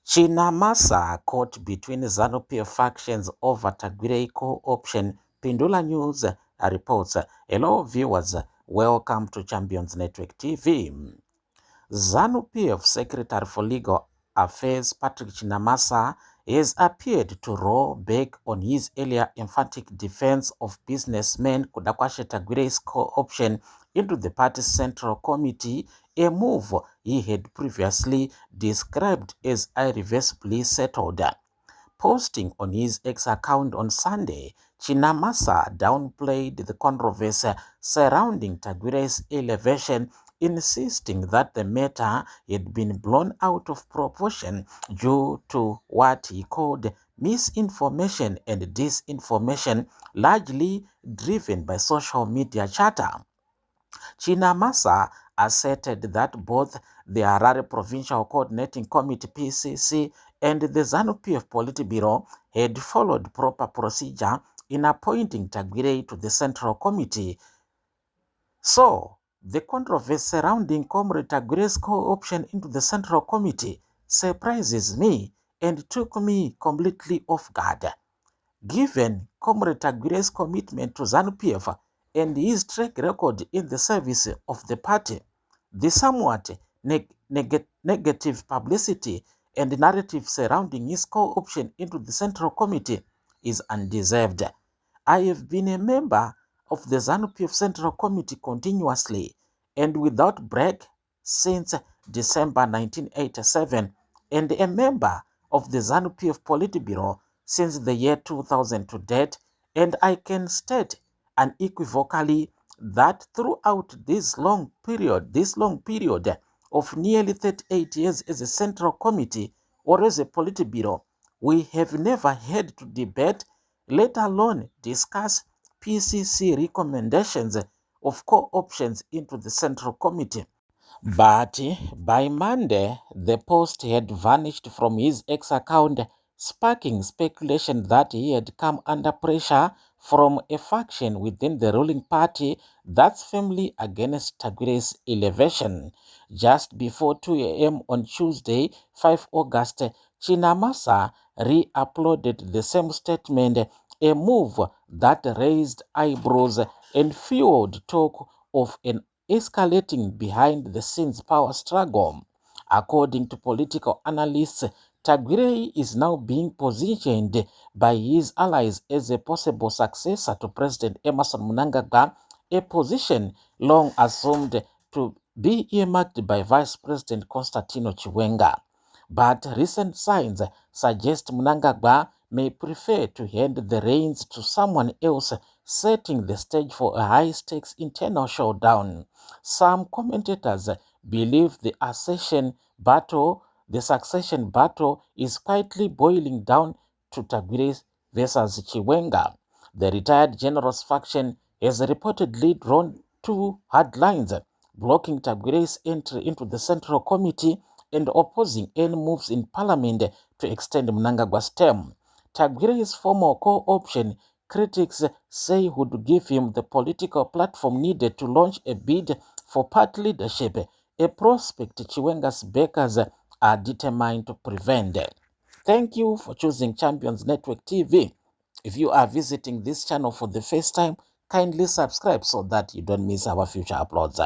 Chinamasa caught between ZANU-PF factions over Tagwirei co-option, Pindula News reports. Hello viewers, welcome to Champions Network TV. ZANU-PF Secretary for Legal Affairs Patrick Chinamasa has appeared to roll back on his earlier emphatic defense of businessman Kudakwashe Tagwirei's co-option into the party's Central Committee, a move he had previously described as irreversibly settled. Posting on his X account on Sunday, Chinamasa downplayed the controversy surrounding Tagwirei's elevation, insisting that the matter had been blown out of proportion due to what he called misinformation and disinformation, largely driven by social media chatter. Chinamasa asserted that both the Harare Provincial Coordinating Committee (PCC) and the ZANU-PF Politburo had followed proper procedure in appointing Tagwirei to the Central Committee. So, the controversy surrounding Comrade Tagwirei's co-option into the Central Committee surprises me and took me completely off guard. Given Comrade Tagwirei's commitment to ZANU-PF and his track record in the service of the party, the somewhat negative publicity and narrative surrounding his co-option into the Central Committee is undeserved. I have been a member of the ZANU-PF Central Committee continuously and without break since December 1987 and a member of the ZANU-PF Politburo since the year 2000 to date, and I can state unequivocally that throughout this long period of nearly 38 years as a Central Committee or as a Politburo, we have never had to debate, let alone discuss PCC recommendations of co-options into the Central Committee. But by Monday, the post had vanished from his X account, sparking speculation that he had come under pressure from a faction within the ruling party that's firmly against Tagwirei's elevation. Just before 2 a.m. on Tuesday, 5 August, Chinamasa re-uploaded the same statement, a move that raised eyebrows and fueled talk of an escalating behind-the-scenes power struggle. According to political analysts, Tagwirei is now being positioned by his allies as a possible successor to President Emmerson Mnangagwa, a position long assumed to be earmarked by Vice President Constantino Chiwenga. But recent signs suggest Mnangagwa may prefer to hand the reins to someone else, setting the stage for a high-stakes internal showdown. Some commentators believe the succession battle is quietly boiling down to Tagwirei versus Chiwenga. The retired general's faction has reportedly drawn two headlines, blocking Tagwirei's entry into the Central Committee and opposing any moves in Parliament to extend Mnangagwa's term. Tagwirei's former co-option critics say would give him the political platform needed to launch a bid for party leadership, a prospect Chiwenga's backers are determined to prevent. Thank you for choosing Champions Network TV. If you are visiting this channel for the first time, kindly subscribe so that you don't miss our future uploads.